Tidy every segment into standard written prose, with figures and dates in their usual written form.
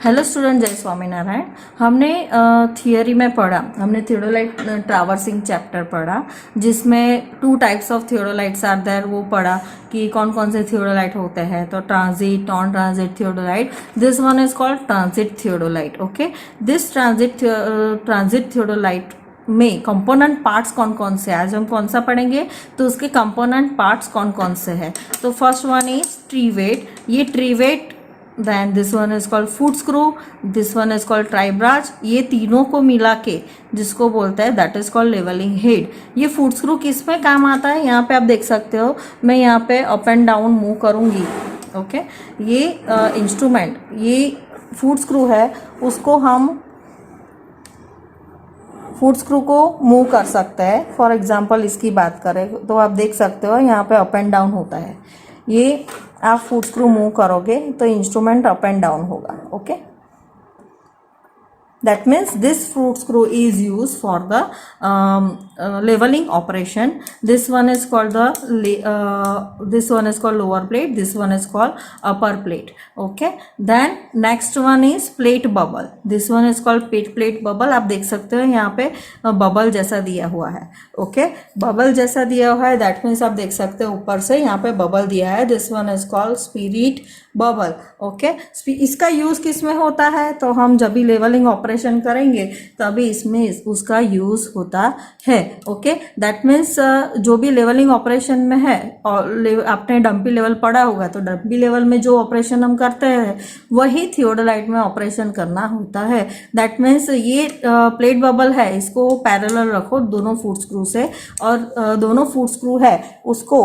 Hello student, जय स्वामीनारायण। हमने theory में पढ़ा, हमने थियोडोलाइट ट्रावर्सिंग चैप्टर पढ़ा, जिसमें 2 types of theodolites are there. वो पढ़ा कि कौन कौन से थियोडोलाइट होते हैं। तो transit, non transit theodolite, this one is called transit theodolite. Okay, this transit theodolite में कंपोनेंट पार्ट्स कौन कौन से, आज हम कौन सा पढ़ेंगे तो उसके कंपोनेंट पार्ट्स कौन कौन से हैं। तो फर्स्ट वन इज ट्रीवेट, ये trivet. Then this one is called foot screw, this one is called tribrach. ये तीनों को मिला के जिसको बोलते हैं that is called levelling head. ये फुट स्क्रू किस में काम आता है, यहाँ पे आप देख सकते हो। मैं यहाँ पे अप एंड डाउन मूव करूँगी। ओके, ये इंस्ट्रूमेंट, ये फुट स्क्रू है, उसको हम फुट स्क्रू को मूव कर सकते हैं। फॉर एग्जांपल इसकी बात करें तो आप देख सकते हो यहाँ पे अप एंड डाउन होता है। ये आप फुट स्क्रू मूव करोगे तो इंस्ट्रूमेंट अप एंड डाउन होगा। Okay, that means this foot screw is used for the leveling operation. This one is called this one is called lower plate, this one is called upper plate. Okay, then next one is plate bubble, this one is called plate bubble. आप देख सकते हो यहाँ पे bubble जैसा दिया हुआ है। ओके, बबल जैसा दिया हुआ है, दैट मीन्स आप देख सकते हो ऊपर से यहाँ पे बबल दिया है। This one is called spirit bubble. Okay, इसका यूज किस में होता है, तो हम जब भी लेवलिंग ऑपरेशन करेंगे तभी इसमें उसका यूज होता है। ओके, दैट मीन्स जो भी लेवलिंग ऑपरेशन में है, और आपने डंपी लेवल पढ़ा होगा, तो डंपी लेवल में जो ऑपरेशन हम करते हैं वही थियोडोलाइट में ऑपरेशन करना होता है। दैट मीन्स ये प्लेट बबल है, इसको पैरेलल रखो दोनों फुट स्क्रू से, और दोनों फुट स्क्रू है उसको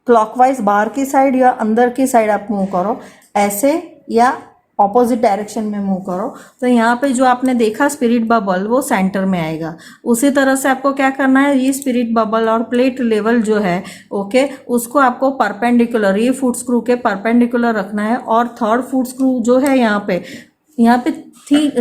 क्लॉकवाइज बाहर की साइड या अंदर की साइड आप मूव करो, ऐसे या ऑपोजिट डायरेक्शन में मूव करो। तो यहाँ पे जो आपने देखा स्पिरिट बबल, वो सेंटर में आएगा। उसी तरह से आपको क्या करना है, ये स्पिरिट बबल और प्लेट लेवल जो है, ओके, उसको आपको परपेंडिकुलर, ये फुट स्क्रू के परपेंडिकुलर रखना है। और थर्ड फुट स्क्रू जो है यहाँ पे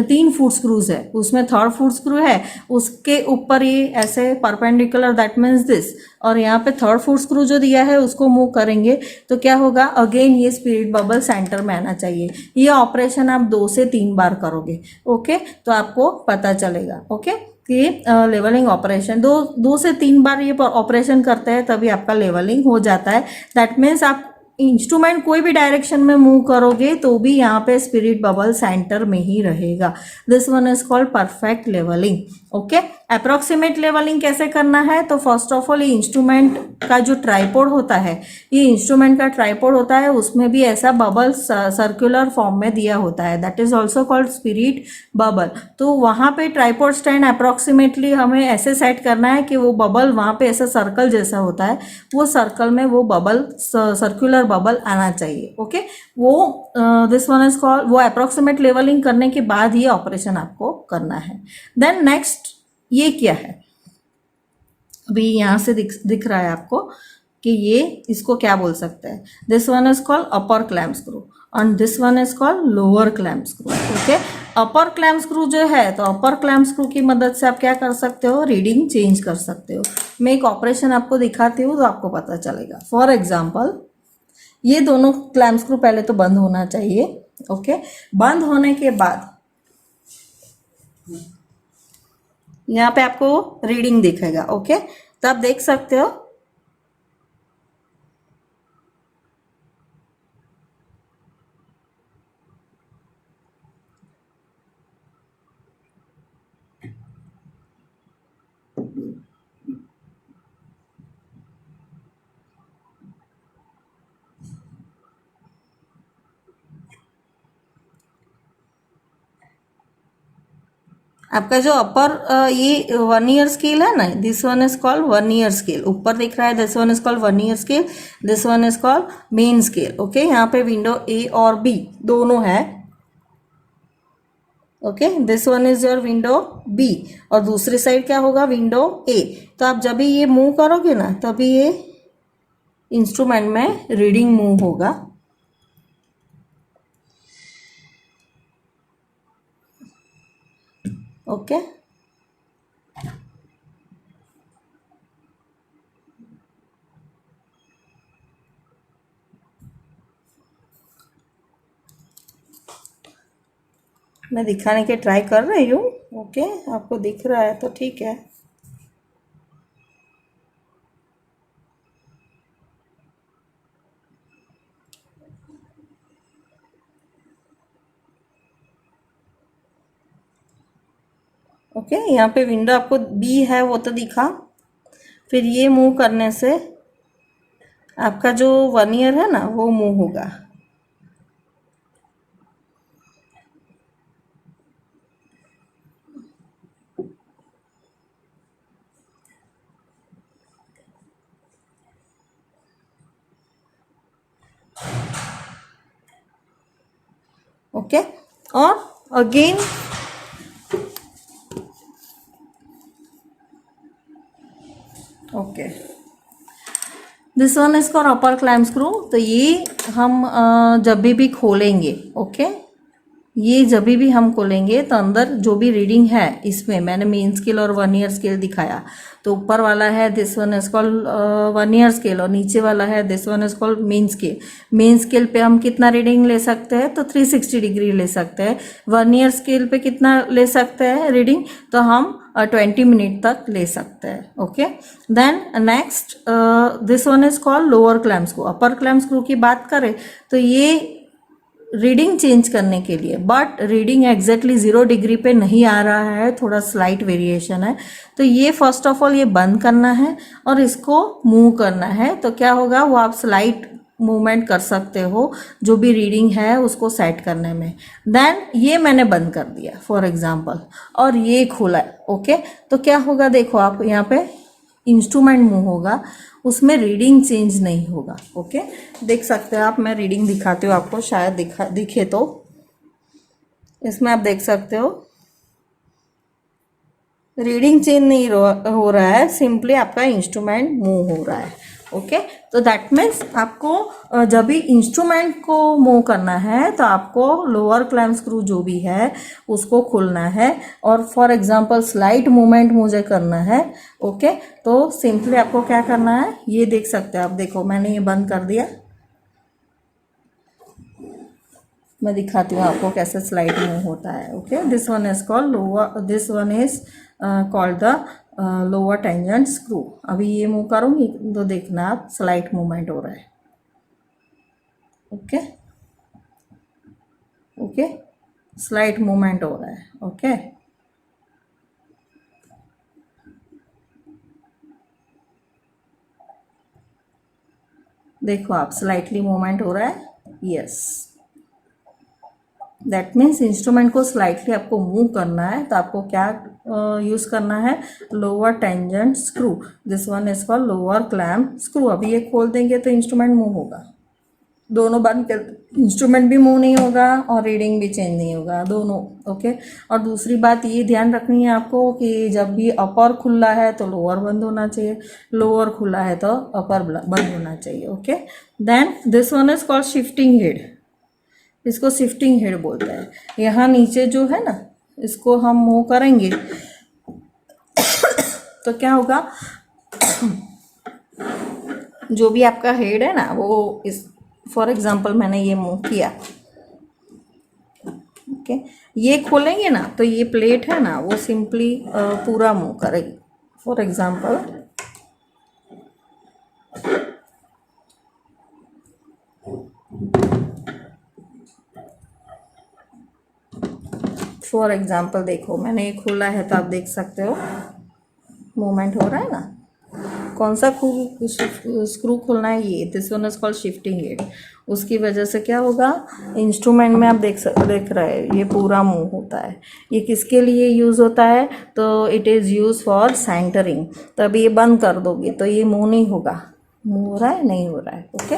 3 फुट स्क्रूज है, उसमें थर्ड फुट स्क्रू है, उसके ऊपर ये ऐसे परपेंडिकुलर, दैट मीन्स दिस। और यहाँ पे थर्ड फुट स्क्रू जो दिया है उसको मूव करेंगे तो क्या होगा, अगेन ये स्पिरिट बबल सेंटर में आना चाहिए। ये ऑपरेशन आप 2 से 3 बार करोगे। ओके, तो आपको पता चलेगा। ओके, कि लेवलिंग ऑपरेशन 2 से 3 बार ये ऑपरेशन करते हैं तभी आपका लेवलिंग हो जाता है। दैट मीन्स आप इंस्ट्रूमेंट कोई भी डायरेक्शन में मूव करोगे तो भी यहाँ पे स्पिरिट बबल सेंटर में ही रहेगा। This one is called perfect levelling. Okay, approximate levelling कैसे करना है, तो फर्स्ट ऑफ ऑल ये इंस्ट्रूमेंट का जो ट्राइपॉड होता है, ये इंस्ट्रूमेंट का ट्राइपॉड होता है, उसमें भी ऐसा बबल सर्कुलर फॉर्म में दिया होता है, that is also called spirit bubble. तो वहाँ पे ट्राइपॉड स्टैंड अप्रोक्सीमेटली हमें ऐसे सेट करना है कि वो बबल वहाँ पे ऐसा सर्कल जैसा होता है, वो सर्कल में वो बबल, सर्कुलर बबल आना चाहिए। ओके, वो दिस वन इज कॉल्ड, वो अप्रोक्सीमेट लेवलिंग करने के बाद ये ऑपरेशन आपको करना है। देन नेक्स्ट ये क्या है, अभी यहाँ से दिख रहा है आपको कि ये, इसको क्या बोल सकते हैं। This one is called upper clamp screw और this one is called lower clamp screw. Okay, upper clamp screw जो है, तो अपर क्लैम्प स्क्रू की मदद से आप क्या कर सकते हो, रीडिंग चेंज कर सकते हो। मैं एक ऑपरेशन आपको दिखाती हूँ तो आपको पता चलेगा। फॉर एग्जाम्पल, ये दोनों क्लैम्प स्क्रू पहले तो बंद होना चाहिए। ओके, बंद होने के बाद यहाँ पे आपको रीडिंग दिखेगा। ओके, तो आप देख सकते हो आपका जो अपर ये 1 ईयर स्केल है ना, दिस वन इज कॉल्ड 1 ईयर स्केल, ऊपर दिख रहा है, दिस वन इज कॉल्ड 1 ईयर scale, this one is called main scale. Okay, यहाँ पे विंडो ए और बी दोनों है। Okay, this one is your window B और दूसरी साइड क्या होगा, विंडो ए। तो आप जब भी ये मूव करोगे ना, तभी ये इंस्ट्रूमेंट में रीडिंग मूव होगा। ओके, मैं दिखाने के ट्राई कर रही हूँ। ओके, आपको दिख रहा है तो ठीक है। ओके, यहाँ पे विंडो आपको बी है वो तो दिखा। फिर ये मूव करने से आपका जो वर्नियर है ना वो मूव होगा। ओके, और again okay, this one is called upper clamp screw. तो ये हम जब भी खोलेंगे, ओके, ये जब भी हम खोलेंगे तो अंदर जो भी रीडिंग है, इसमें मैंने मेन स्केल और वर्नियर स्केल दिखाया। तो ऊपर वाला है this one is called vernier scale और नीचे वाला है this one is called main scale. Main scale पे हम कितना रीडिंग ले सकते हैं? तो 360 डिग्री ले सकते हैं। वर्नियर स्केल पे कितना ले सकते हैं रीडिंग? तो हम 20 मिनट तक ले सकते हैं। Okay, then next this one is called lower clamp screw. Upper clamp screw की बात करें तो ये रीडिंग चेंज करने के लिए, बट रीडिंग एग्जैक्टली 0 डिग्री पे नहीं आ रहा है, थोड़ा स्लाइट वेरिएशन है। तो ये फर्स्ट ऑफ ऑल ये बंद करना है और इसको मूव करना है। तो क्या होगा, वो आप स्लाइट मूवमेंट कर सकते हो जो भी रीडिंग है उसको सेट करने में। देन ये मैंने बंद कर दिया फॉर एग्जांपल, और ये खोला है। ओके, तो क्या होगा, देखो आप यहाँ पे इंस्ट्रूमेंट मूव होगा, उसमें रीडिंग चेंज नहीं होगा। ओके, देख सकते हैं आप, मैं रीडिंग दिखाती हूँ आपको, शायद दिखे तो। इसमें आप देख सकते हो रीडिंग चेंज नहीं हो रहा है, सिंपली आपका इंस्ट्रूमेंट मूव हो रहा है। ओके, तो दैट मीन्स आपको जब भी इंस्ट्रूमेंट को मूव करना है तो आपको लोअर क्लैम्प स्क्रू जो भी है उसको खोलना है, और फॉर एग्जांपल स्लाइट मूवमेंट मुझे करना है। ओके, तो सिंपली आपको क्या करना है, ये देख सकते हैं आप, देखो मैंने ये बंद कर दिया। मैं दिखाती हूँ आपको कैसे स्लाइड मूव होता है। Okay, this one is called lower, this one is called the lower tangent screw. अभी ये मूव करूँगी तो देखना आप, स्लाइट मूवमेंट हो रहा है। ओके ओके, स्लाइट मूवमेंट हो रहा है। ओके, देखो आप, स्लाइटली मूवमेंट हो रहा है। यस, दैट मीन्स इंस्ट्रूमेंट को स्लाइटली आपको मूव करना है, तो आपको क्या यूज़ करना है, lower tangent screw. This one is called lower clamp screw. अभी ये खोल देंगे तो इंस्ट्रूमेंट मूव होगा, दोनों बंद कर, इंस्ट्रूमेंट भी मूव नहीं होगा और रीडिंग भी चेंज नहीं होगा, दोनों। ओके, और दूसरी बात ये ध्यान रखनी है आपको कि जब भी अपर खुला है तो लोअर बंद होना चाहिए, लोअर खुला है तो अपर बंद होना चाहिए। Okay, then this one is called shifting head. इसको शिफ्टिंग हेड बोलते हैं। यहाँ नीचे जो है ना, इसको हम मूव करेंगे तो क्या होगा, जो भी आपका हेड है ना वो इस, फॉर एग्जांपल मैंने ये मूव किया। ओके, ये खोलेंगे ना तो ये प्लेट है ना वो सिंपली पूरा मूव करेगी। फॉर एग्जांपल देखो मैंने ये खोला है तो आप देख सकते हो मूवमेंट हो रहा है ना। कौन सा स्क्रू खोलना है, ये this one is called shifting head. उसकी वजह से क्या होगा, इंस्ट्रूमेंट में आप देख रहे हैं ये पूरा मूव होता है। ये किसके लिए यूज़ होता है, तो it is use for centring. तो अभी ये बंद कर दोगे तो ये मूव नहीं होगा, मूव हो रहा है, नहीं हो रहा है। ओके,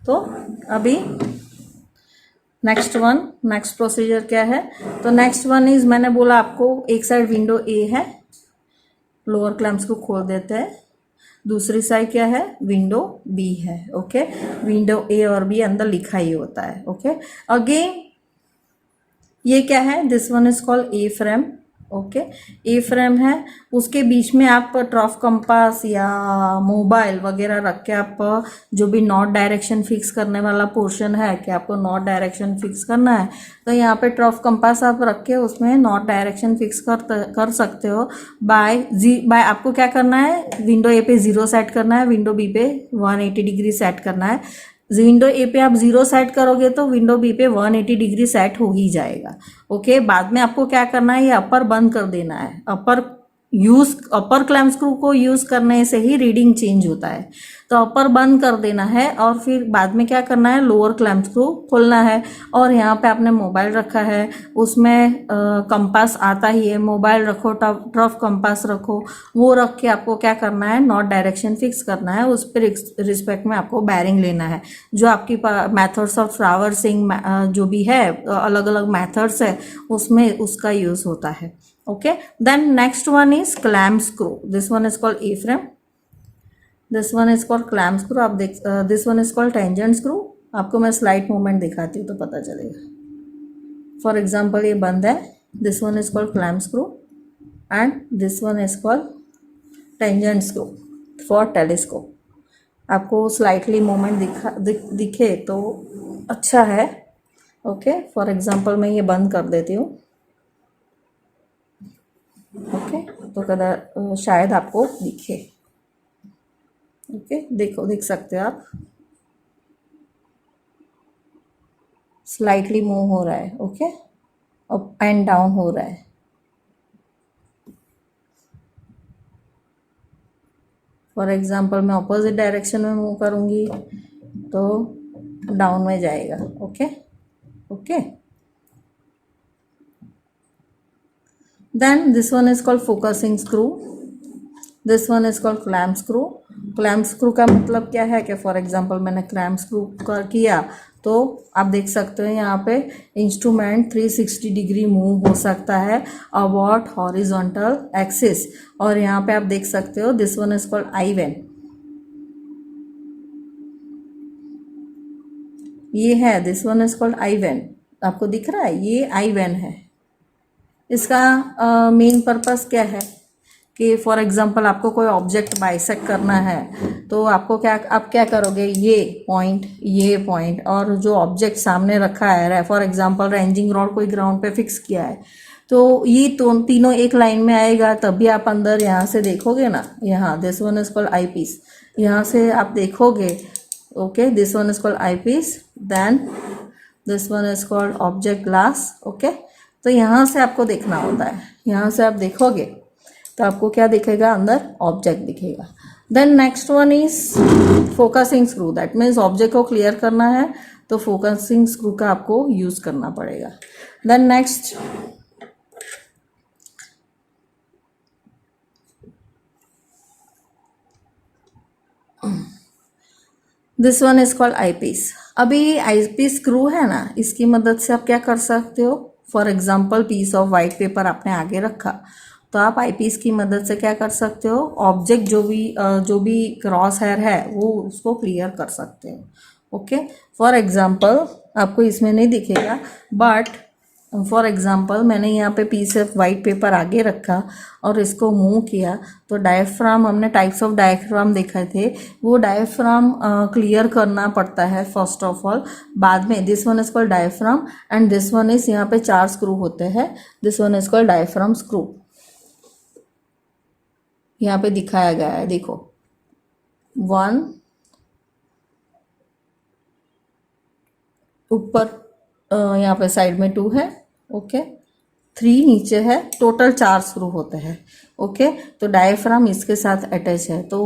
तो अभी नेक्स्ट प्रोसीजर क्या है, तो नेक्स्ट वन इज, मैंने बोला आपको एक साइड विंडो ए है, लोअर क्लैम्प्स को खोल देते हैं। दूसरी साइड क्या है, विंडो बी है। ओके, विंडो ए और बी अंदर लिखा ही होता है। ओके, अगेन ये क्या है, this one is called a frame. Okay, a frame है, उसके बीच में आप ट्रफ कंपास या मोबाइल वगैरह रख के आप जो भी नॉर्थ डायरेक्शन फिक्स करने वाला पोर्शन है कि आपको नॉर्थ डायरेक्शन फिक्स करना है, तो यहाँ पे ट्रफ कंपास आप रख के उसमें नॉर्थ डायरेक्शन फिक्स कर सकते हो। बाय आपको क्या करना है, विंडो ए पे 0 सेट करना है, विंडो बी पे 180 डिग्री सेट करना है। विंडो ए पे आप 0 सेट करोगे तो विंडो बी पे 180 डिग्री सेट हो ही जाएगा। ओके, बाद में आपको क्या करना है, ये अपर बंद कर देना है। अपर क्लैम्प स्क्रू को यूज करने से ही रीडिंग चेंज होता है, तो अपर बंद कर देना है और फिर बाद में क्या करना है, लोअर क्लैम्प स्क्रू खोलना है। और यहाँ पे आपने मोबाइल रखा है, उसमें कंपास आता ही है, मोबाइल रखो, ट्रफ कंपास रखो, वो रख के आपको क्या करना है, नॉर्थ डायरेक्शन फिक्स करना है। उस पर रिस्पेक्ट में आपको बैरिंग लेना है। जो आपकी मेथड्स ऑफ ट्रावर्सिंग जो भी है, अलग अलग मेथड्स है, उसमें उसका यूज होता है। Okay, then next one is clamp screw. This one is called A-frame. This one is called clamp screw. आप देख this one is called tangent screw. आपको मैं स्लाइड मूवमेंट दिखाती हूँ तो पता चलेगा। फॉर एग्जाम्पल ये बंद है, this one is called clamp screw and this one is called tangent screw for telescope. आपको स्लाइटली मूवमेंट दिखे तो अच्छा है। ओके, फॉर एग्जाम्पल मैं ये बंद कर देती हूँ। ओके, तो कदा शायद आपको दिखे। ओके, देखो, देख सकते हो आप, स्लाइटली मूव हो रहा है। ओके, अप एंड डाउन हो रहा है। फॉर एग्जांपल मैं ऑपोजिट डायरेक्शन में मूव करूंगी तो डाउन में जाएगा। Okay okay, then this one is called focusing screw, this one is called clamp screw. clamp screw का मतलब क्या है कि फॉर एग्जांपल मैंने clamp screw किया तो आप देख सकते हो यहाँ पे इंस्ट्रूमेंट 360 डिग्री मूव हो सकता है अबाउट हॉरिजॉन्टल एक्सिस। और यहाँ पे आप देख सकते हो this one is called I when, ये है, this one is called I when. आपको दिख रहा है, ये आई वेन है। इसका मेन पर्पस क्या है कि फॉर एग्जांपल आपको कोई ऑब्जेक्ट बाइसेक्ट करना है तो आपको आप क्या करोगे, ये पॉइंट और जो ऑब्जेक्ट सामने रखा है, फॉर एग्जांपल रेंजिंग रॉड कोई ग्राउंड पे फिक्स किया है तो ये तीनों एक लाइन में आएगा, तभी आप अंदर यहाँ से देखोगे ना। यहाँ this one is called eyepiece, यहाँ से आप देखोगे। Okay, this one is called eyepiece, then this one is called object glass. Okay, तो यहाँ से आपको देखना होता है, यहाँ से आप देखोगे तो आपको क्या दिखेगा, अंदर ऑब्जेक्ट दिखेगा। Then next one is focusing screw, that means object को क्लियर करना है तो फोकसिंग स्क्रू का आपको यूज करना पड़ेगा। Then next this one is called eyepiece. अभी आई पीस स्क्रू है ना, इसकी मदद से आप क्या कर सकते हो, for example piece of white paper आपने आगे रखा तो आप आई पीस की मदद से क्या कर सकते हो, ऑब्जेक्ट जो भी क्रॉस हेयर है वो उसको क्लियर कर सकते हो। ओके, फॉर एग्जाम्पल आपको इसमें नहीं दिखेगा बट फॉर एग्जाम्पल मैंने यहाँ पे पीस ऑफ वाइट पेपर आगे रखा और इसको मूव किया तो डायफ्राम, हमने टाइप्स ऑफ डायफ्राम देखे थे, वो डायफ्राम क्लियर करना पड़ता है फर्स्ट ऑफ ऑल। बाद में this one is called diaphragm and this one is, यहाँ पे 4 स्क्रू होते हैं, this one is called diaphragm screw. यहाँ पे दिखाया गया है, देखो 1 ऊपर, यहाँ पे साइड में 2 है। ओके, 3 नीचे है, टोटल 4 स्क्रू होते हैं। ओके, तो डायफ्राम इसके साथ अटैच है तो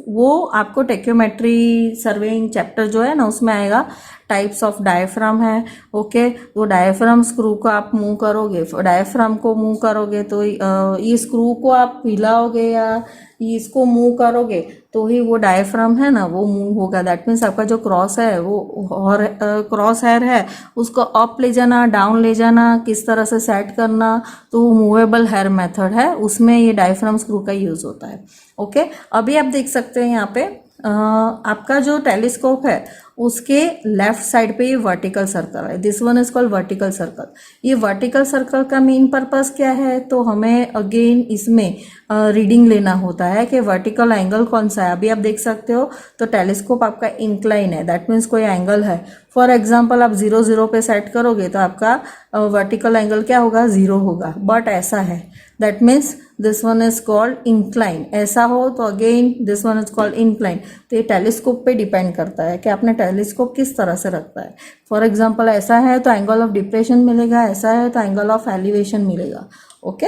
वो आपको टेक्योमेट्री सर्वेइंग चैप्टर जो है ना उसमें आएगा, टाइप्स ऑफ डायफ्राम है। ओके, वो डायफ्राम स्क्रू को आप मूव करोगे, डायफ्राम को मूव करोगे तो ये स्क्रू को आप हिलाओगे या इसको मूव करोगे तो ही वो डायफ्राम है ना वो मूव होगा। दैट मीन्स आपका जो क्रॉस है वो और क्रॉस हेयर है उसको अप ले जाना, डाउन ले जाना, किस तरह से सेट करना, तो वो मूवेबल हेयर मेथड है, उसमें ये डायफ्राम स्क्रू का यूज होता है। ओके, अभी आप देख सकते हैं यहाँ पे आपका जो टेलीस्कोप है उसके लेफ्ट साइड पे ये वर्टिकल सर्कल है, this one is called vertical circle. ये वर्टिकल सर्कल का मेन पर्पस क्या है, तो हमें अगेन इसमें रीडिंग लेना होता है कि वर्टिकल एंगल कौन सा है। अभी आप देख सकते हो तो टेलीस्कोप आपका इंक्लाइन है, दैट मीन्स कोई एंगल है। फॉर एग्जाम्पल आप 0 0 पे सेट करोगे तो आपका वर्टिकल एंगल क्या होगा, 0 होगा, बट ऐसा है, that means this one is called incline. ऐसा हो तो again this one is called incline. तो ये टेलीस्कोप पे डिपेंड करता है कि आपने टेलीस्कोप किस तरह से रखता है। फॉर एग्जाम्पल ऐसा है तो एंगल ऑफ डिप्रेशन मिलेगा, ऐसा है तो एंगल ऑफ एलिवेशन मिलेगा। ओके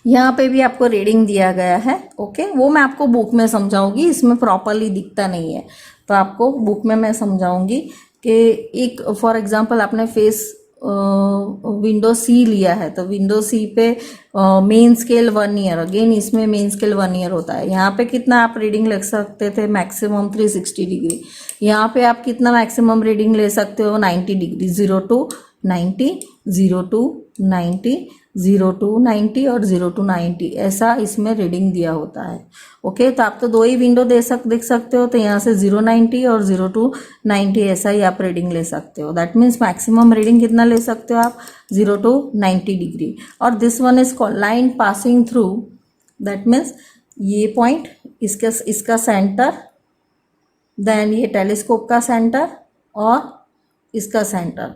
यहाँ पे भी आपको रीडिंग दिया गया है। ओके वो मैं आपको बुक में समझाऊंगी, इसमें प्रॉपरली दिखता नहीं है, तो आपको बुक में मैं समझाऊंगी कि एक फॉर एग्जांपल आपने फेस विंडो सी लिया है, तो विंडो सी पे मेन स्केल 1 ईयर, अगेन इसमें मेन स्केल 1 ईयर होता है। यहाँ पे कितना आप रीडिंग ले सकते थे, मैक्सिमम 360 डिग्री। यहाँ पे आप कितना मैक्सिमम रीडिंग ले सकते हो, 90 डिग्री, 0 to 90, 0 to 90, 0 to 90 और 0 to 90, ऐसा इसमें रीडिंग दिया होता है। ओके तो आप तो दो ही विंडो देख सकते हो, तो यहाँ से 0 90 और 0 to 90 ऐसा ही आप रीडिंग ले सकते हो। दैट मीन्स मैक्सिमम रीडिंग कितना ले सकते हो आप, 0 to 90 डिग्री। और this one is called line passing through, that means ये पॉइंट इसका सेंटर, देन ये टेलीस्कोप का सेंटर और इसका सेंटर,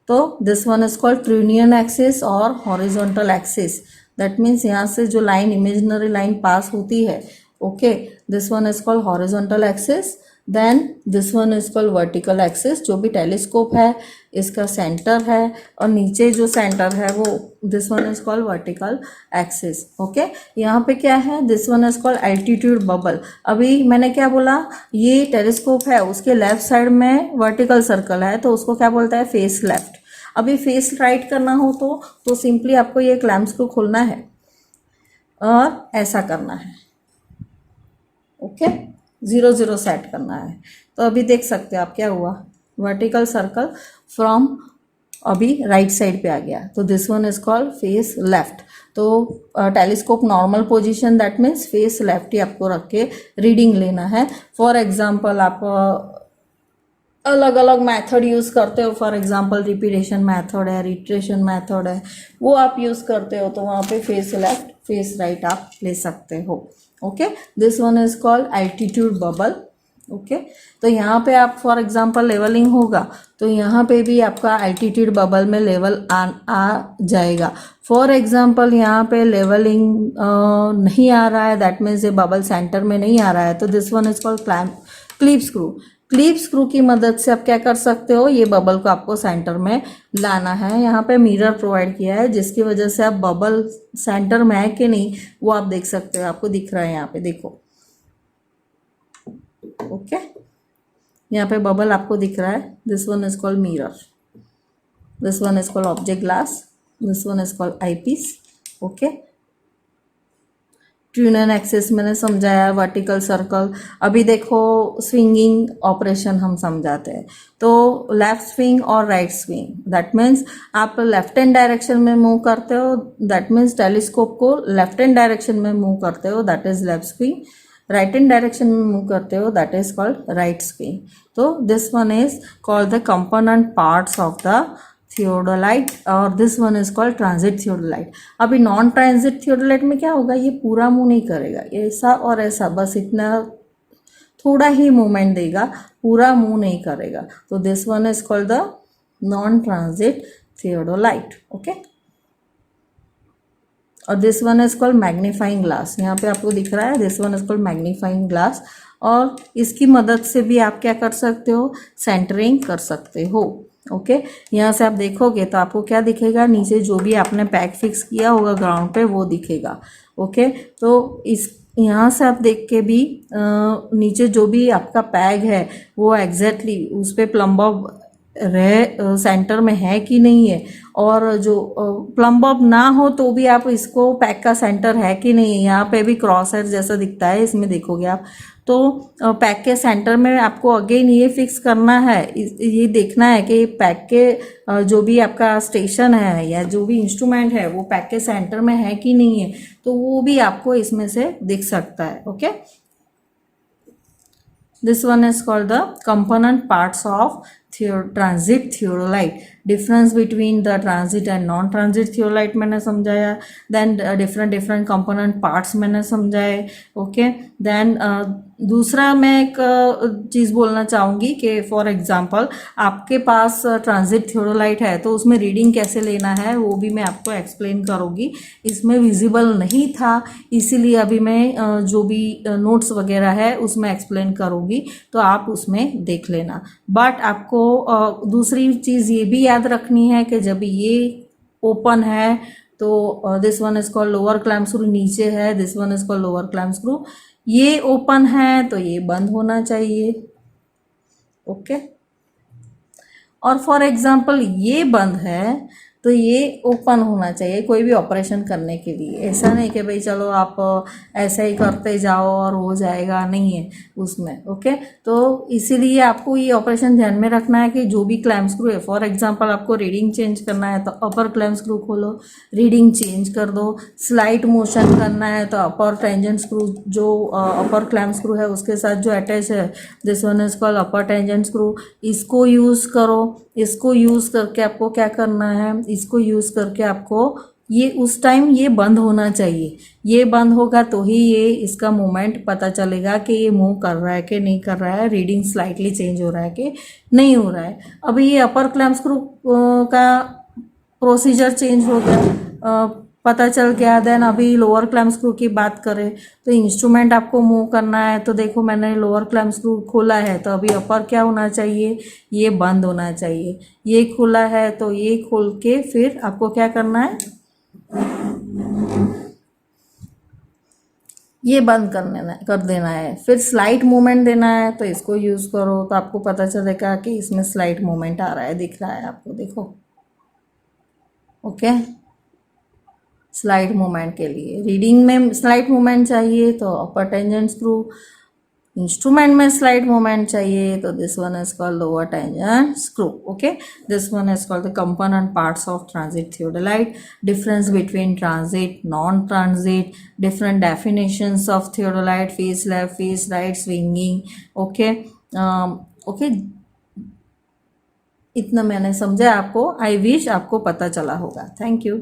तो this one is called trunnion axis और हॉरिजॉन्टल एक्सिस। दैट मीन्स यहाँ से जो लाइन इमेजिनरी लाइन पास होती है, okay, this one is called horizontal axis, then this one is called vertical axis. जो भी टेलीस्कोप है इसका सेंटर है और नीचे जो सेंटर है वो this one is called vertical axis. Okay यहाँ पे क्या है, this one is called altitude bubble. अभी मैंने क्या बोला, ये टेलीस्कोप है उसके लेफ्ट साइड में वर्टिकल सर्कल है, तो उसको क्या बोलता है, फेस लेफ्ट। अभी फेस राइट करना हो तो सिंपली आपको ये क्लैम्प स्क्रू खोलना है और ऐसा करना है। ओके 0 0 सेट करना है। तो अभी देख सकते हो आप क्या हुआ, वर्टिकल सर्कल फ्रॉम अभी राइट साइड पे आ गया, तो this one is called face left. तो telescope normal position, that means face left ही आपको रख के रीडिंग लेना है। फॉर एग्जांपल आप अलग अलग मेथड यूज़ करते हो, फॉर एग्जांपल रिपीटेशन मेथड है, रिट्रेशन मेथड है, वो आप यूज़ करते हो, तो वहाँ पे फेस लेफ्ट फेस राइट आप ले सकते हो। Okay this one is called altitude bubble. Okay तो यहाँ पे आप फॉर एग्जांपल लेवलिंग होगा तो यहाँ पे भी आपका एल्टीट्यूड बबल में लेवल आ जाएगा। फॉर एग्जांपल यहाँ पे लेवलिंग नहीं आ रहा है, दैट मीन्स ये बबल सेंटर में नहीं आ रहा है, तो this one is called clip screw. Clip screw की मदद से आप क्या कर सकते हो, ये बबल को आपको सेंटर में लाना है। यहाँ पे मिरर प्रोवाइड किया है जिसकी वजह से आप बबल सेंटर में है कि नहीं वो आप देख सकते हो, आपको दिख रहा है यहाँ पे, देखो। ओके यहाँ पे बबल आपको दिख रहा है, this one is called mirror, this one is called object glass, this one is called eyepiece. Okay tuner axis मैंने समझाया, वर्टिकल सर्कल। अभी देखो स्विंगिंग ऑपरेशन हम समझाते हैं, तो लेफ्ट स्विंग और राइट स्विंग, दैट मीन्स आप लेफ्ट हैंड डायरेक्शन में मूव करते हो, दैट मीन्स टेलीस्कोप को लेफ्ट हैंड डायरेक्शन में मूव करते हो, that is left swing. Right hand direction में मूव करते हो, that is called right swing. तो this one is called the component parts of the theodolite और this one is called transit theodolite. अभी non transit theodolite में क्या होगा, ये पूरा मूव नहीं करेगा, ऐसा और ऐसा बस इतना थोड़ा ही मूवमेंट देगा, पूरा मूव नहीं करेगा, तो this one is called the non transit theodolite. Okay और this one is called magnifying glass, यहाँ पे आपको दिख रहा है, this one is called magnifying glass. और इसकी मदद से भी आप क्या कर सकते हो, सेंटरिंग कर सकते हो। ओके यहाँ से आप देखोगे तो आपको क्या दिखेगा, नीचे जो भी आपने पैक फिक्स किया होगा ग्राउंड पे वो दिखेगा। ओके तो इस यहाँ से आप देख के भी नीचे जो भी आपका पैग है वो एग्जैक्टली उस पर प्लम्बर सेंटर में है कि नहीं है, और जो प्लम बॉब ना हो तो भी आप इसको पैक का सेंटर है कि नहीं है, यहाँ पे भी क्रॉस हेयर जैसा दिखता है, इसमें देखोगे आप। तो पैक के सेंटर में आपको अगेन ये फिक्स करना है, ये देखना है कि पैक के जो भी आपका स्टेशन है या जो भी इंस्ट्रूमेंट है वो पैक के सेंटर में है कि नहीं है, तो वो भी आपको इसमें से दिख सकता है। Okay, this one is called the component parts of transit theodolite. Difference between the transit and non transit theodolite मैंने समझाया, then different component parts मैंने समझाए। ओके, then दूसरा मैं एक चीज़ बोलना चाहूँगी कि फॉर एग्जांपल आपके पास ट्रांजिट थियोडोलाइट है तो उसमें रीडिंग कैसे लेना है वो भी मैं आपको एक्सप्लेन करूँगी। इसमें विजिबल नहीं था, इसीलिए अभी मैं जो भी नोट्स वगैरह है उसमें एक्सप्लेन करूँगी, तो आप उसमें देख लेना। बट आपको दूसरी चीज़ ये भी याद रखनी है कि जब ये ओपन है तो this one is called lower clamp screw, नीचे है this one is called lower clamp screw, ये ओपन है तो ये बंद होना चाहिए। ओके, और फॉर एग्जांपल ये बंद है तो ये ओपन होना चाहिए कोई भी ऑपरेशन करने के लिए। ऐसा नहीं कि भाई चलो आप ऐसे ही करते जाओ और हो जाएगा, नहीं है उसमें। ओके, तो इसीलिए आपको ये ऑपरेशन ध्यान में रखना है कि जो भी क्लैम्प स्क्रू है, फॉर एग्जांपल आपको रीडिंग चेंज करना है तो अपर क्लैम्प स्क्रू खोलो, रीडिंग चेंज कर दो। स्लाइड मोशन करना है तो अपर टेंजेंट स्क्रू, जो अपर क्लैम्प स्क्रू है उसके साथ जो अटैच है, this one is called upper tangent screw, इसको यूज़ करो। इसको यूज़ करके आपको क्या करना है, इसको यूज़ करके आपको ये उस टाइम ये बंद होना चाहिए, ये बंद होगा तो ही ये इसका मूवमेंट पता चलेगा कि ये मूव कर रहा है कि नहीं कर रहा है, रीडिंग स्लाइटली चेंज हो रहा है कि नहीं हो रहा है। अभी ये अपर क्लैम्प स्क्रू का प्रोसीजर चेंज हो गया, पता चल गया। देन अभी लोअर क्लैम्प स्क्रू की बात करें तो इंस्ट्रूमेंट आपको मूव करना है, तो देखो मैंने लोअर क्लैम्प स्क्रू खोला है तो अभी अपर क्या होना चाहिए, ये बंद होना चाहिए। ये खुला है तो ये खोल के फिर आपको क्या करना है, ये बंद कर देना है। फिर स्लाइट मूवमेंट देना है तो इसको यूज़ करो, तो आपको पता चलेगा कि इसमें स्लाइट मूवमेंट आ रहा है, दिख रहा है आपको, देखो। ओके, स्लाइड मूवमेंट के लिए रीडिंग में स्लाइड मूवमेंट चाहिए तो अपर टेंजेंट स्क्रू, इंस्ट्रूमेंट में स्लाइड मूवमेंट चाहिए तो this one is called lower tangent screw. Okay, this one is called the component parts of transit theodolite. Difference between transit non transit, different definitions of theodolite, face left face right, swinging. Okay, okay, इतना मैंने समझा आपको, I wish आपको पता चला होगा। Thank you.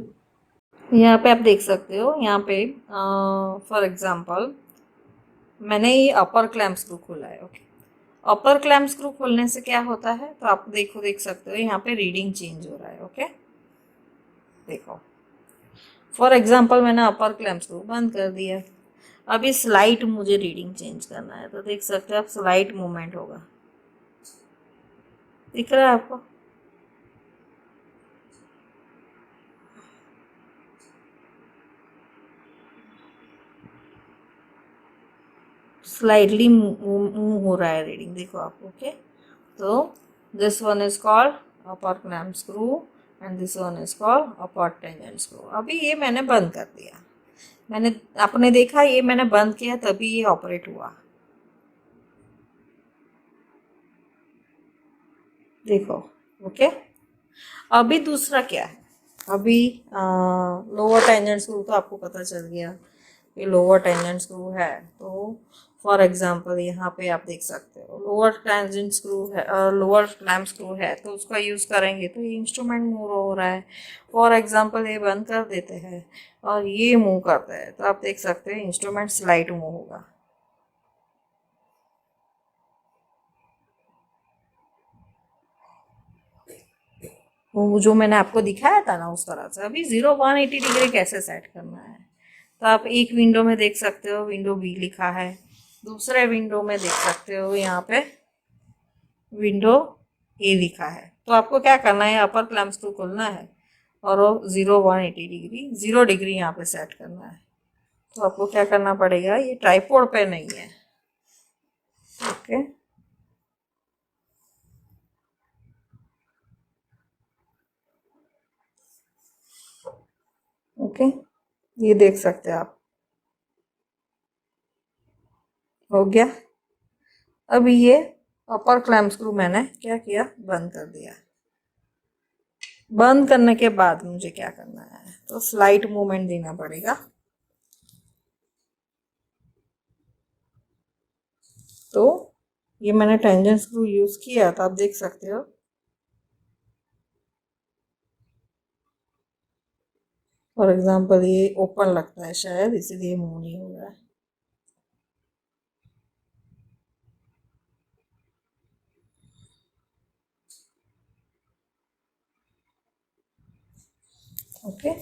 यहाँ पे आप देख सकते हो, यहाँ पे फॉर एग्जांपल मैंने ये अपर क्लैम्प स्क्रू खोला है। ओके, अपर क्लैम्प स्क्रू खोलने से क्या होता है तो आप देख सकते हो यहाँ पे रीडिंग चेंज हो रहा है। ओके, देखो फॉर एग्जांपल मैंने अपर क्लैम्प स्क्रू बंद कर दिया, अभी स्लाइट मुझे रीडिंग चेंज करना है तो देख सकते हो आप स्लाइट मूवमेंट होगा, दिख रहा है आपको। स्लाइटली मूव हो रहा है रीडिंग, देखो आप। ओके, तो this one is called upper clamp screw and this one is called upper tangent screw. अभी ये मैंने बंद कर दिया, मैंने आपने देखा ये मैंने बंद किया तभी ये ऑपरेट हुआ, देखो। ओके, अभी दूसरा क्या है, अभी लोअर टेंजेंट स्क्रू तो आपको पता चल गया ये लोअर टेंजेंट स्क्रू है। तो फॉर एग्जांपल यहाँ पे आप देख सकते हो लोअर टेंजेंट स्क्रू है, लोअर क्लैम्प स्क्रू है तो उसका यूज़ करेंगे तो ये इंस्ट्रूमेंट मूव हो रहा है। फॉर एग्जांपल ये बंद कर देते हैं और ये मूव करता है तो आप देख सकते हैं इंस्ट्रूमेंट स्लाइड मूव होगा। वो जो मैंने आपको दिखाया था ना उस तरह से। अभी 0-180 डिग्री कैसे सेट करना है तो आप एक विंडो में देख सकते हो, विंडो बी लिखा है, दूसरे विंडो में देख सकते हो यहाँ पे विंडो ए लिखा है। तो आपको क्या करना है, अपर क्लैम्प स्क्रू खोलना है और वो 0-180 डिग्री 0 डिग्री यहाँ पे सेट करना है। तो आपको क्या करना पड़ेगा, ये ट्राइपॉड पे नहीं है। ओके, ओके, ये देख सकते हैं आप, हो गया। अभी ये अपर क्लैंप स्क्रू मैंने क्या किया, बंद कर दिया। बंद करने के बाद मुझे क्या करना है, तो स्लाइट मूवमेंट देना पड़ेगा। तो ये मैंने टेंजन स्क्रू यूज किया था, आप देख सकते हो। फॉर एग्जाम्पल ये ओपन लगता है शायद, इसीलिए मूव नहीं हो रहा है। ओके,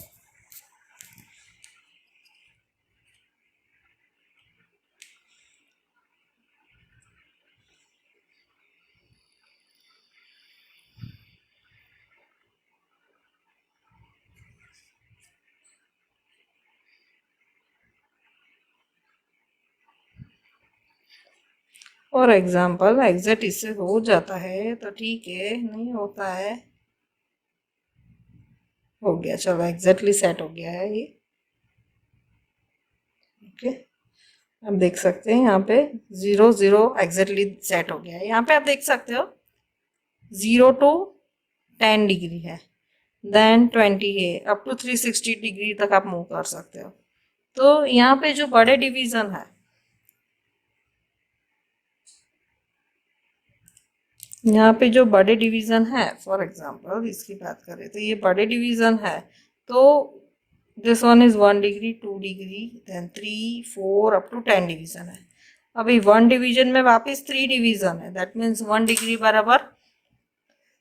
फॉर एग्जाम्पल एग्जैक्ट इससे हो जाता है तो ठीक है, नहीं होता है, हो गया, चलो एग्जैक्टली सेट हो गया है ये। ओके, आप देख सकते हैं यहाँ पे 0 0 एग्जैक्टली सेट हो गया है। यहाँ पे आप देख सकते हो 0 to 10 डिग्री है, देन 20 है, अप टू 360 डिग्री तक आप मूव कर सकते हो। तो यहाँ पे जो बड़े डिवीजन है, यहाँ पे जो बड़े डिवीजन है, फॉर एग्जांपल इसकी बात करें तो ये बड़े डिवीजन है। तो this one is 1 degree, 2 degree, then 3 4 up to 10 division है। अभी 1 डिवीजन में वापस 3 डिवीजन है, दैट मीन्स 1 डिग्री बराबर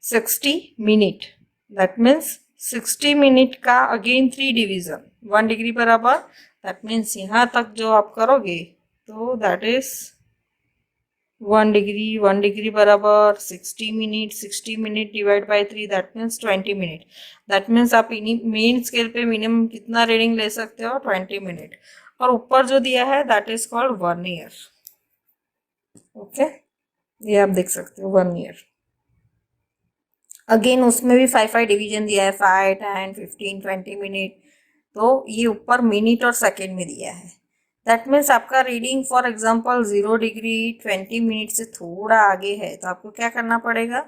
60 मिनट, दैट मीन्स 60 मिनट का अगेन 3 डिवीजन, 1 डिग्री बराबर, दैट मीन्स यहाँ तक जो आप करोगे तो दैट इज 1 डिग्री बराबर 60 minute, 60 minute divide by 3, that means 20 minute. That means आप मेन स्केल पे मिनिमम कितना रीडिंग ले सकते हो, 20 मिनट। और ऊपर जो दिया है that is called vernier. Okay, ये आप देख सकते हो वर्नियर। अगेन उसमें भी 5 डिवीजन दिया है, 5 10 15 20 मिनट। तो ये ऊपर मिनट और सेकेंड में दिया है। दैट मीन्स आपका reading for example 0 degree 20 minute से थोड़ा आगे है, तो आपको क्या करना पड़ेगा,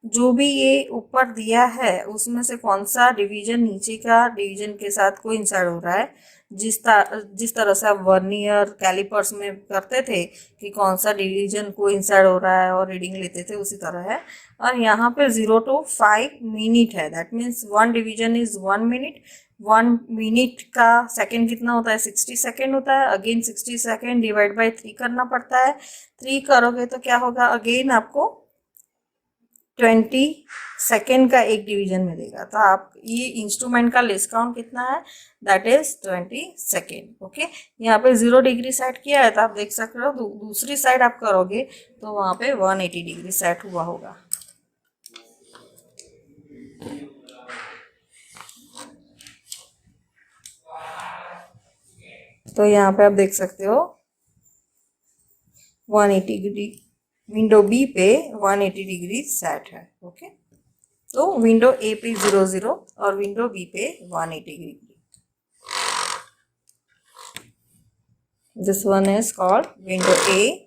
जो भी ये ऊपर दिया है उसमें से कौन सा डिवीजन नीचे का डिवीजन के साथ कोइंसाइड हो रहा है, जिस तरह से आप वर्नियर कैलिपर्स में करते थे कि कौन सा डिवीजन कोइंसाइड हो रहा है और रीडिंग लेते थे, उसी तरह है। और यहाँ पे 0 to 5 मिनट है, that means 1 division is 1 minute. 1 minute का सेकेंड कितना होता है, 60 सेकेंड होता है। अगेन 60 सेकेंड डिवाइड बाय 3 करना पड़ता है। 3 करोगे तो क्या होगा, अगेन आपको 20 सेकेंड का एक डिवीजन मिलेगा। तो आप ये इंस्ट्रूमेंट का लेस काउंट कितना है, दैट इज 20 सेकेंड। ओके, यहाँ पे 0 डिग्री सेट किया है, तो आप देख सकते हो दूसरी साइड आप करोगे तो वहाँ पे 180 डिग्री सेट हुआ होगा। तो यहाँ पे आप देख सकते हो 180 डिग्री विंडो बी पे 180 डिग्री सेट है। ओके, तो विंडो ए पे 00 और विंडो बी पे 180 degree. This one is called window A,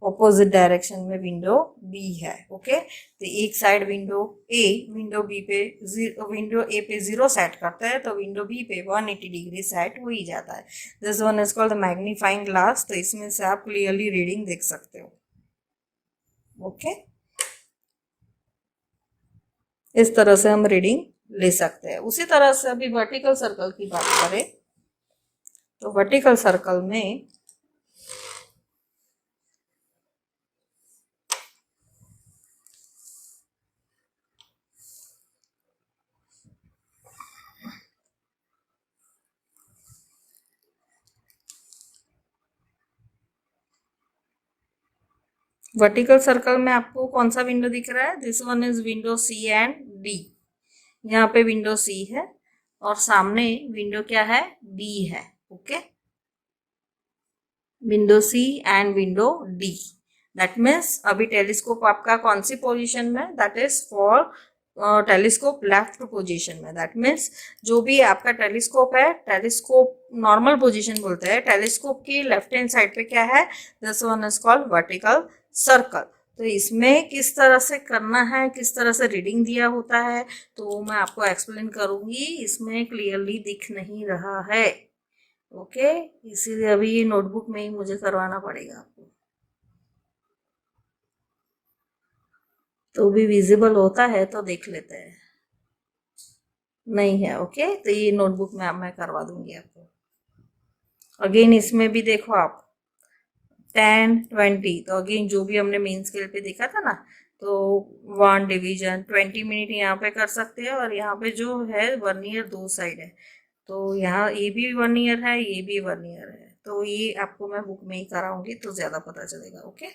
opposite direction में विंडो बी है। ओके, तो एक side window A window B पे विंडो ए पे 0 सेट करता है, तो विंडो बी पे 180 डिग्री सेट हो ही जाता है। This one is called the magnifying glass, तो इसमें से आप क्लियरली रीडिंग देख सकते हो। ओके, इस तरह से हम रीडिंग ले सकते हैं। उसी तरह से अभी वर्टिकल सर्कल की बात करें तो वर्टिकल सर्कल में वर्टिकल सर्कल में आपको कौन सा विंडो दिख रहा है, this one is window C and D. यहाँ पे विंडो सी है और सामने विंडो क्या है, डी है। Okay, window C and window D, that means अभी टेलीस्कोप आपका कौन सी पोजीशन में, that is for telescope left position में, दैट मीन्स जो भी आपका टेलीस्कोप है, टेलीस्कोप नॉर्मल पोजीशन बोलते हैं, टेलीस्कोप की लेफ्ट हैंड साइड पे क्या है, this one is called vertical circle. तो इसमें किस तरह से करना है, किस तरह से रीडिंग दिया होता है, तो मैं आपको एक्सप्लेन करूंगी। इसमें क्लियरली दिख नहीं रहा है, ओके, इसीलिए अभी ये नोटबुक में ही मुझे करवाना पड़ेगा आपको। तो भी विजिबल होता है तो देख लेते हैं, नहीं है, ओके, तो ये नोटबुक में मैं करवा दूंगी आपको। अगेन इसमें भी देखो आप 10, 20, तो अगेन जो भी हमने मेन स्केल पे देखा था ना, तो 1 डिवीजन 20 मिनट यहाँ पे कर सकते हैं, और यहाँ पे जो है वर्नियर 2 साइड है, तो यहाँ ये भी वर्नियर है, ये भी वर्नियर है, तो ये आपको मैं बुक में ही कराऊंगी तो ज्यादा पता चलेगा, ओके।